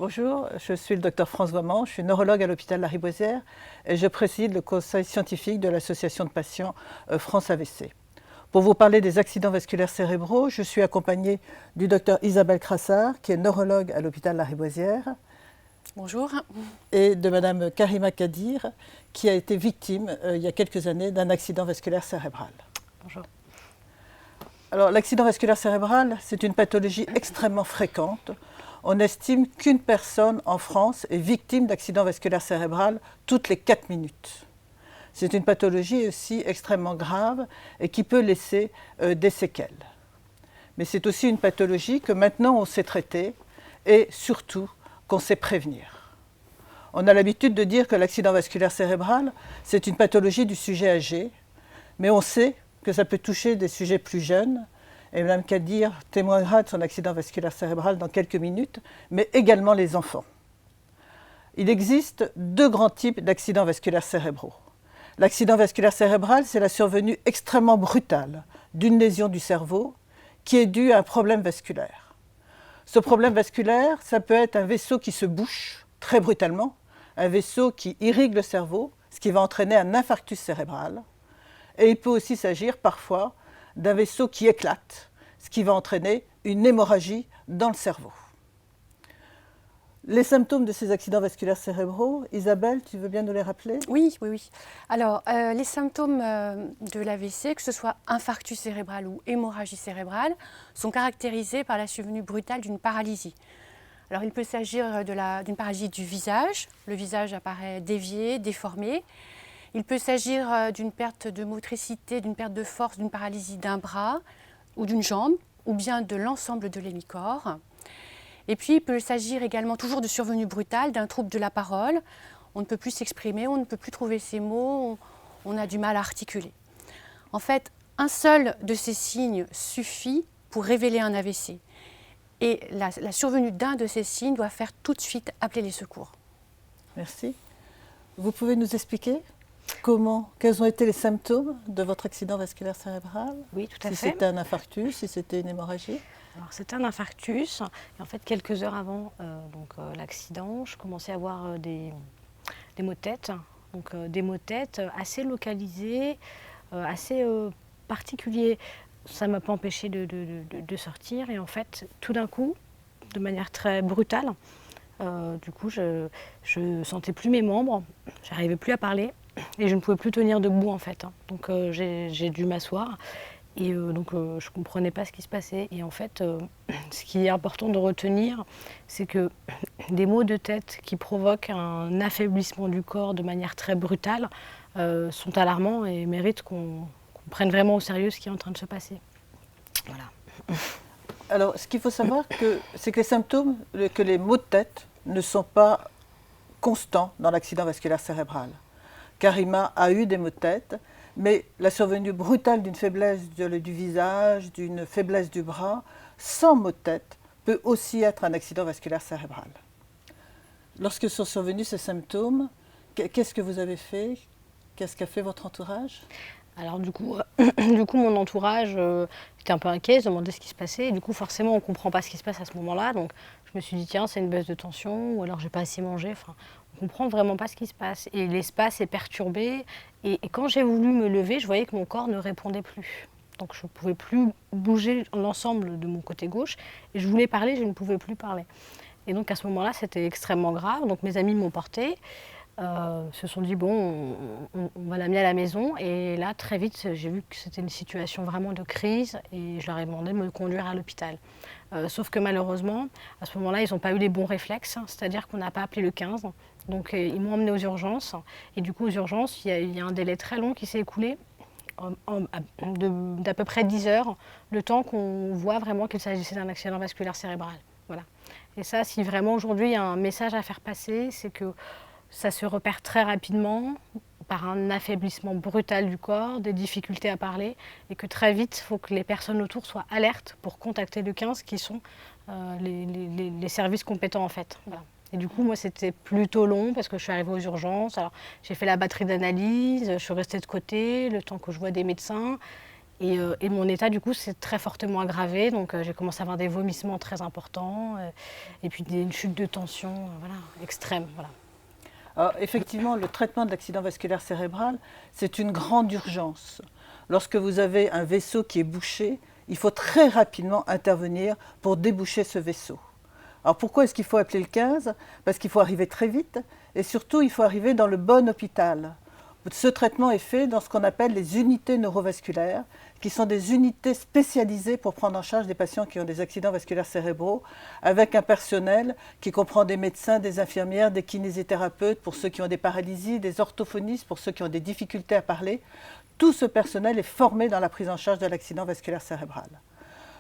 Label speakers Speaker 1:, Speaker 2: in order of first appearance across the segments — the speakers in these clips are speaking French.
Speaker 1: Bonjour, je suis le docteur France Vaument, je suis neurologue à l'hôpital Lariboisière et je préside le conseil scientifique de l'association de patients France AVC. Pour vous parler des accidents vasculaires cérébraux, je suis accompagnée du docteur Isabelle Crassard, qui est neurologue à l'hôpital Lariboisière.
Speaker 2: Bonjour.
Speaker 1: Et de madame Karima Kadir, qui a été victime il y a quelques années d'un accident vasculaire cérébral.
Speaker 2: Bonjour.
Speaker 1: Alors, l'accident vasculaire cérébral, c'est une pathologie extrêmement fréquente. On estime qu'une personne en France est victime d'accident vasculaire cérébral toutes les 4 minutes. C'est une pathologie aussi extrêmement grave et qui peut laisser des séquelles. Mais c'est aussi une pathologie que maintenant on sait traiter et surtout qu'on sait prévenir. On a l'habitude de dire que l'accident vasculaire cérébral, c'est une pathologie du sujet âgé, mais on sait que ça peut toucher des sujets plus jeunes. Et Mme Kadir témoignera de son accident vasculaire cérébral dans quelques minutes, mais également les enfants. Il existe 2 grands types d'accidents vasculaires cérébraux. L'accident vasculaire cérébral, c'est la survenue extrêmement brutale d'une lésion du cerveau qui est due à un problème vasculaire. Ce problème vasculaire, ça peut être un vaisseau qui se bouche très brutalement, un vaisseau qui irrigue le cerveau, ce qui va entraîner un infarctus cérébral. Et il peut aussi s'agir parfois d'un vaisseau qui éclate, ce qui va entraîner une hémorragie dans le cerveau. Les symptômes de ces accidents vasculaires cérébraux, Isabelle, tu veux bien nous les rappeler?
Speaker 2: Oui. Alors, les symptômes de l'AVC, que ce soit infarctus cérébral ou hémorragie cérébrale, sont caractérisés par la survenue brutale d'une paralysie. Alors, il peut s'agir d'une paralysie du visage. Le visage apparaît dévié, déformé. Il peut s'agir d'une perte de motricité, d'une perte de force, d'une paralysie d'un bras ou d'une jambe, ou bien de l'ensemble de l'hémicorps. Et puis, il peut s'agir également toujours de survenue brutale, d'un trouble de la parole. On ne peut plus s'exprimer, on ne peut plus trouver ses mots, on a du mal à articuler. En fait, un seul de ces signes suffit pour révéler un AVC. Et la survenue d'un de ces signes doit faire tout de suite appeler les secours.
Speaker 1: Merci. Vous pouvez nous expliquer quels ont été les symptômes de votre accident vasculaire cérebral?
Speaker 2: Oui, tout à fait.
Speaker 1: Si c'était un infarctus, si c'était une hémorragie?
Speaker 2: Alors, c'était un infarctus. Et en fait, quelques heures avant l'accident, je commençais à avoir des maux de tête. Donc, des maux de tête assez localisés, assez particuliers. Ça ne m'a pas empêché de sortir. Et en fait, tout d'un coup, de manière très brutale, du coup, je sentais plus mes membres, j'arrivais plus à parler et je ne pouvais plus tenir debout en fait. Donc j'ai dû m'asseoir et je comprenais pas ce qui se passait. Et en fait, ce qui est important de retenir, c'est que des maux de tête qui provoquent un affaiblissement du corps de manière très brutale sont alarmants et méritent qu'on prenne vraiment au sérieux ce qui est en train de se passer. Voilà.
Speaker 1: Alors, ce qu'il faut savoir, c'est que les symptômes, que les maux de tête ne sont pas constants dans l'accident vasculaire cérébral. Karima a eu des maux de tête, mais la survenue brutale d'une faiblesse du visage, d'une faiblesse du bras, sans maux de tête, peut aussi être un accident vasculaire cérébral. Lorsque sont survenus ces symptômes, qu'est-ce que vous avez fait? Qu'est-ce qu'a fait votre entourage?
Speaker 2: Alors du coup, mon entourage était un peu inquiet, se demandait ce qui se passait. Et du coup, forcément, on ne comprend pas ce qui se passe à ce moment-là. Donc, je me suis dit, tiens, c'est une baisse de tension, ou alors j'ai pas assez mangé. Enfin, on ne comprend vraiment pas ce qui se passe. Et l'espace est perturbé. Et quand j'ai voulu me lever, je voyais que mon corps ne répondait plus. Donc, je ne pouvais plus bouger l'ensemble de mon côté gauche. Et je voulais parler, je ne pouvais plus parler. Et donc, à ce moment-là, c'était extrêmement grave. Donc, mes amis m'ont portée. Se sont dit bon, on va l'amener à la maison et là très vite j'ai vu que c'était une situation vraiment de crise et je leur ai demandé de me conduire à l'hôpital. Sauf que malheureusement à ce moment-là ils n'ont pas eu les bons réflexes, c'est-à-dire qu'on n'a pas appelé le 15. Donc ils m'ont emmené aux urgences et du coup aux urgences il y a un délai très long qui s'est écoulé d'à peu près 10 heures, le temps qu'on voit vraiment qu'il s'agissait d'un accident vasculaire cérébral. Voilà. Et ça, si vraiment aujourd'hui il y a un message à faire passer, c'est que ça se repère très rapidement par un affaiblissement brutal du corps, des difficultés à parler et que très vite, il faut que les personnes autour soient alertes pour contacter le 15 qui sont les services compétents en fait. Voilà. Et du coup, moi, c'était plutôt long parce que je suis arrivée aux urgences. Alors, j'ai fait la batterie d'analyse, je suis restée de côté le temps que je vois des médecins. Et mon état, du coup, s'est très fortement aggravé. Donc, j'ai commencé à avoir des vomissements très importants et puis une chute de tension voilà, extrême. Voilà.
Speaker 1: Alors, effectivement, le traitement de l'accident vasculaire cérébral, c'est une grande urgence. Lorsque vous avez un vaisseau qui est bouché, il faut très rapidement intervenir pour déboucher ce vaisseau. Alors pourquoi est-ce qu'il faut appeler le 15 ? Parce qu'il faut arriver très vite et surtout il faut arriver dans le bon hôpital. Ce traitement est fait dans ce qu'on appelle les unités neurovasculaires, qui sont des unités spécialisées pour prendre en charge des patients qui ont des accidents vasculaires cérébraux, avec un personnel qui comprend des médecins, des infirmières, des kinésithérapeutes pour ceux qui ont des paralysies, des orthophonistes pour ceux qui ont des difficultés à parler. Tout ce personnel est formé dans la prise en charge de l'accident vasculaire cérébral.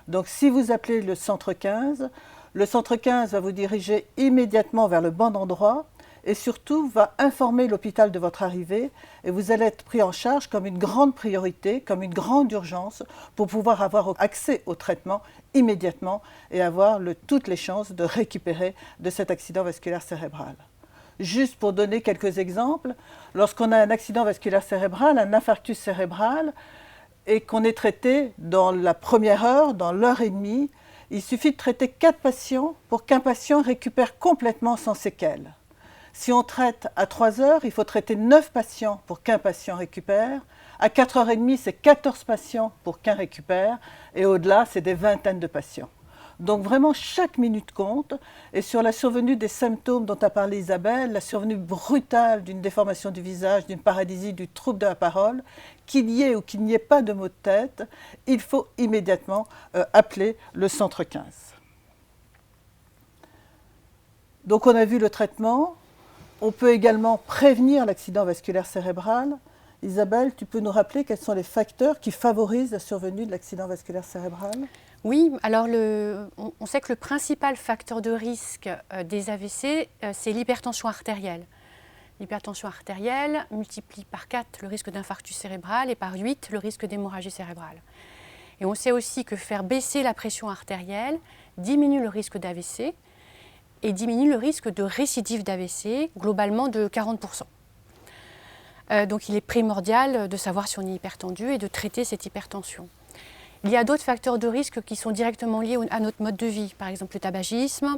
Speaker 1: Donc si vous appelez le centre 15 va vous diriger immédiatement vers le bon endroit et surtout va informer l'hôpital de votre arrivée et vous allez être pris en charge comme une grande priorité, comme une grande urgence pour pouvoir avoir accès au traitement immédiatement et avoir toutes les chances de récupérer de cet accident vasculaire cérébral. Juste pour donner quelques exemples, lorsqu'on a un accident vasculaire cérébral, un infarctus cérébral, et qu'on est traité dans la première heure, dans l'heure et demie, il suffit de traiter 4 patients pour qu'un patient récupère complètement sans séquelles. Si on traite à 3 heures, il faut traiter 9 patients pour qu'un patient récupère. À 4h30, c'est 14 patients pour qu'un récupère. Et au-delà, c'est des vingtaines de patients. Donc vraiment, chaque minute compte. Et sur la survenue des symptômes dont a parlé Isabelle, la survenue brutale d'une déformation du visage, d'une paralysie, du trouble de la parole, qu'il y ait ou qu'il n'y ait pas de maux de tête, il faut immédiatement appeler le centre 15. Donc on a vu le traitement. On peut également prévenir l'accident vasculaire cérébral. Isabelle, tu peux nous rappeler quels sont les facteurs qui favorisent la survenue de l'accident vasculaire cérébral ?
Speaker 3: Oui, alors on sait que le principal facteur de risque des AVC, c'est l'hypertension artérielle. L'hypertension artérielle multiplie par 4 le risque d'infarctus cérébral et par 8 le risque d'hémorragie cérébrale. Et on sait aussi que faire baisser la pression artérielle diminue le risque d'AVC et diminue le risque de récidive d'AVC, globalement de 40%. Donc il est primordial de savoir si on est hypertendu et de traiter cette hypertension. Il y a d'autres facteurs de risque qui sont directement liés à notre mode de vie, par exemple le tabagisme,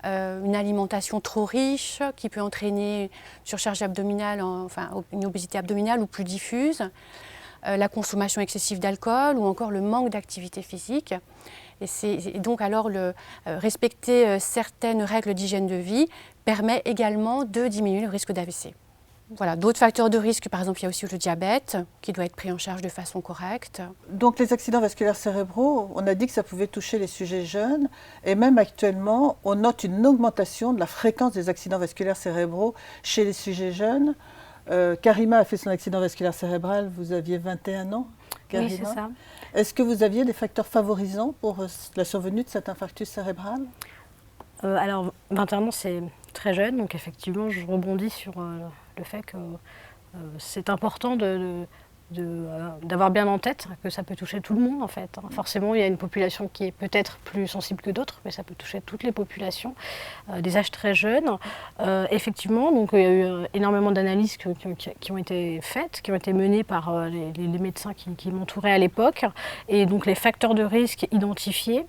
Speaker 3: une alimentation trop riche qui peut entraîner une surcharge abdominale, enfin une obésité abdominale ou plus diffuse, la consommation excessive d'alcool ou encore le manque d'activité physique. Et donc alors respecter certaines règles d'hygiène de vie permet également de diminuer le risque d'AVC. Voilà, d'autres facteurs de risque, par exemple, il y a aussi le diabète qui doit être pris en charge de façon correcte.
Speaker 1: Donc les accidents vasculaires cérébraux, on a dit que ça pouvait toucher les sujets jeunes et même actuellement, on note une augmentation de la fréquence des accidents vasculaires cérébraux chez les sujets jeunes. Karima a fait son accident vasculaire cérébral, vous aviez 21 ans, Karima.
Speaker 2: Oui, c'est ça.
Speaker 1: Est-ce que vous aviez des facteurs favorisants pour la survenue de cet infarctus cérébral ?
Speaker 2: Alors, 21 ans, c'est très jeune, donc effectivement, je rebondis sur le fait que c'est important d'avoir bien en tête que ça peut toucher tout le monde en fait. Forcément, il y a une population qui est peut-être plus sensible que d'autres, mais ça peut toucher toutes les populations, des âges très jeunes. Effectivement, donc, il y a eu énormément d'analyses qui ont été faites, qui ont été menées par les médecins qui m'entouraient à l'époque. Et donc les facteurs de risque identifiés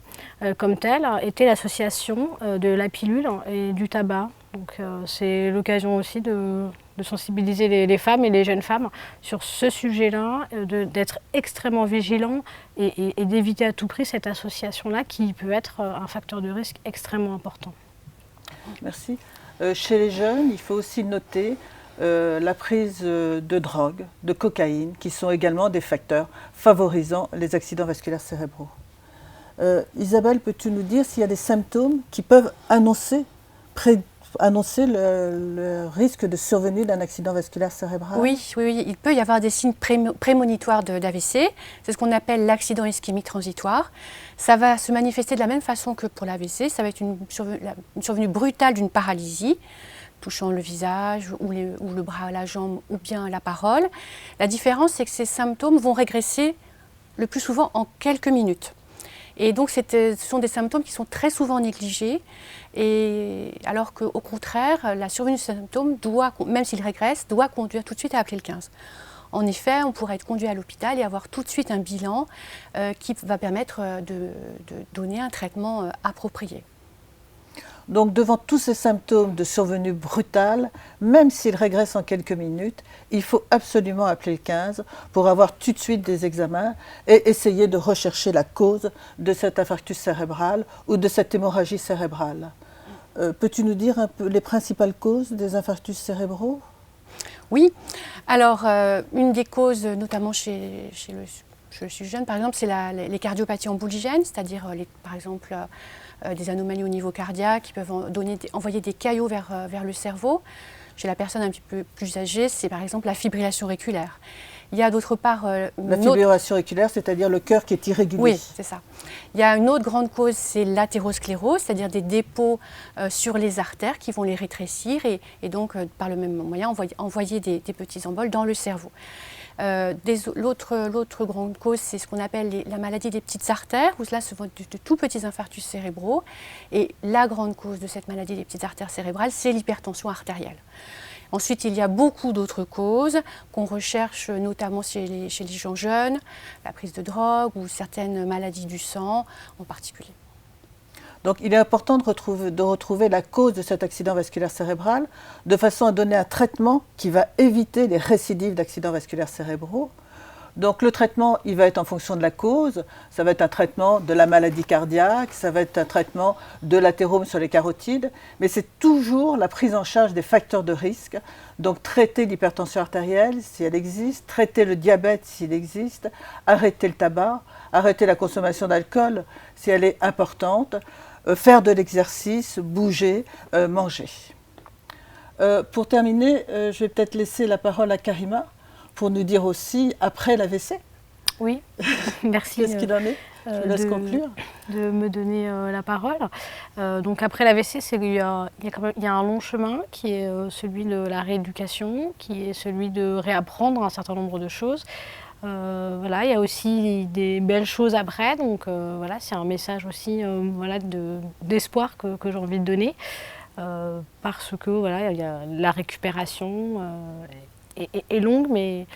Speaker 2: comme tels étaient l'association de la pilule et du tabac. Donc c'est l'occasion aussi de sensibiliser les femmes et les jeunes femmes sur ce sujet-là, d'être extrêmement vigilants et d'éviter à tout prix cette association-là qui peut être un facteur de risque extrêmement important.
Speaker 1: Merci. Chez les jeunes, il faut aussi noter la prise de drogue, de cocaïne, qui sont également des facteurs favorisant les accidents vasculaires cérébraux. Isabelle, peux-tu nous dire s'il y a des symptômes qui peuvent annoncer le risque de survenue d'un accident vasculaire cérébral ?
Speaker 3: Oui, il peut y avoir des signes prémonitoires d'AVC. C'est ce qu'on appelle l'accident ischémique transitoire. Ça va se manifester de la même façon que pour l'AVC. Ça va être une survenue brutale d'une paralysie, touchant le visage ou le bras, la jambe ou bien la parole. La différence, c'est que ces symptômes vont régresser le plus souvent en quelques minutes. Et donc, ce sont des symptômes qui sont très souvent négligés, alors qu'au contraire, la survenue de ces symptômes, même s'ils régressent, doit conduire tout de suite à appeler le 15. en effet, on pourrait être conduit à l'hôpital et avoir tout de suite un bilan qui va permettre de donner un traitement approprié.
Speaker 1: Donc devant tous ces symptômes de survenue brutale, même s'ils régressent en quelques minutes, il faut absolument appeler le 15 pour avoir tout de suite des examens et essayer de rechercher la cause de cet infarctus cérébral ou de cette hémorragie cérébrale. Peux-tu nous dire un peu les principales causes des infarctus cérébraux?
Speaker 3: Oui, alors une des causes, notamment chez le jeune, par exemple, c'est les cardiopathies emboligènes, c'est-à-dire par exemple des anomalies au niveau cardiaque qui peuvent envoyer des caillots vers le cerveau. Chez la personne un petit peu plus âgée, c'est par exemple la fibrillation auriculaire. Il y a d'autre part...
Speaker 1: la fibrillation auriculaire, c'est-à-dire le cœur qui est irrégulier.
Speaker 3: Oui, c'est ça. Il y a une autre grande cause, c'est l'athérosclérose, c'est-à-dire des dépôts sur les artères qui vont les rétrécir et donc, par le même moyen, envoyer des petits emboles dans le cerveau. L'autre grande cause, c'est ce qu'on appelle la maladie des petites artères, où là, ce sont de tout petits infarctus cérébraux. Et la grande cause de cette maladie des petites artères cérébrales, c'est l'hypertension artérielle. Ensuite, il y a beaucoup d'autres causes qu'on recherche notamment chez les gens jeunes, la prise de drogue ou certaines maladies du sang en particulier.
Speaker 1: Donc il est important de retrouver la cause de cet accident vasculaire cérébral de façon à donner un traitement qui va éviter les récidives d'accidents vasculaires cérébraux. Donc le traitement, il va être en fonction de la cause. Ça va être un traitement de la maladie cardiaque, ça va être un traitement de l'athérome sur les carotides, mais c'est toujours la prise en charge des facteurs de risque. Donc traiter l'hypertension artérielle si elle existe, traiter le diabète s'il existe, arrêter le tabac, arrêter la consommation d'alcool si elle est importante, faire de l'exercice, bouger, manger. Pour terminer, je vais peut-être laisser la parole à Karima pour nous dire aussi après l'AVC.
Speaker 2: Oui, merci.
Speaker 1: Qu'est-ce qu'il en est? Je vous laisse conclure.
Speaker 2: De me donner la parole. Donc après l'AVC, il y a un long chemin qui est celui de la rééducation, qui est celui de réapprendre un certain nombre de choses. Voilà, il y a aussi des belles choses après, donc voilà, c'est un message aussi voilà, d'espoir que j'ai envie de donner, parce que voilà, la récupération est longue mais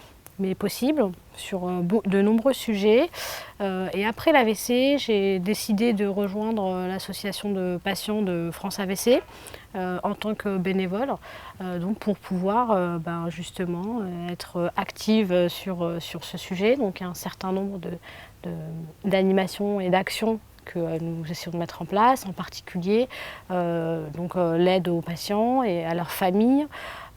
Speaker 2: possible sur de nombreux sujets. Et après l'AVC, j'ai décidé de rejoindre l'association de patients de France AVC en tant que bénévole, donc pour pouvoir justement être active sur ce sujet. Donc il y a un certain nombre d'animations et d'actions que nous essayons de mettre en place, en particulier l'aide aux patients et à leurs familles,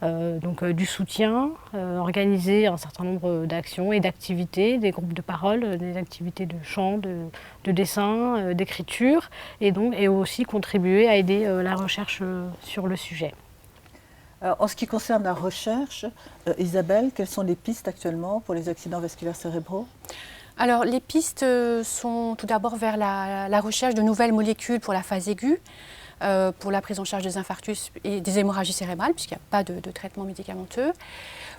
Speaker 2: du soutien, organiser un certain nombre d'actions et d'activités, des groupes de parole, des activités de chant, de dessin, d'écriture, et aussi contribuer à aider la recherche sur le sujet.
Speaker 1: Alors, en ce qui concerne la recherche, Isabelle, quelles sont les pistes actuellement pour les accidents vasculaires cérébraux ?
Speaker 3: Alors, les pistes sont tout d'abord vers la recherche de nouvelles molécules pour la phase aiguë, pour la prise en charge des infarctus et des hémorragies cérébrales, puisqu'il n'y a pas de traitement médicamenteux.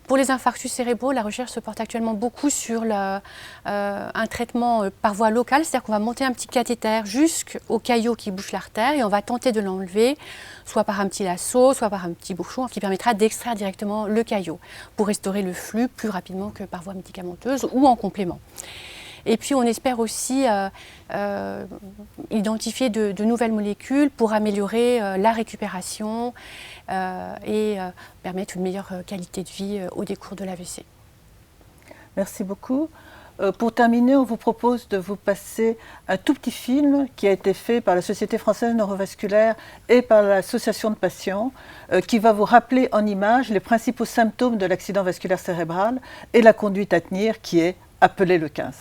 Speaker 3: Pour les infarctus cérébraux, la recherche se porte actuellement beaucoup sur un traitement par voie locale, c'est-à-dire qu'on va monter un petit cathéter jusqu'au caillot qui bouche l'artère et on va tenter de l'enlever, soit par un petit lasso, soit par un petit bouchon, qui permettra d'extraire directement le caillot pour restaurer le flux plus rapidement que par voie médicamenteuse ou en complément. Et puis on espère aussi identifier de nouvelles molécules pour améliorer la récupération et permettre une meilleure qualité de vie au décours de l'AVC.
Speaker 1: Merci beaucoup. Pour terminer, on vous propose de vous passer un tout petit film qui a été fait par la Société française neurovasculaire et par l'association de patients qui va vous rappeler en images les principaux symptômes de l'accident vasculaire cérébral et la conduite à tenir qui est appeler le 15.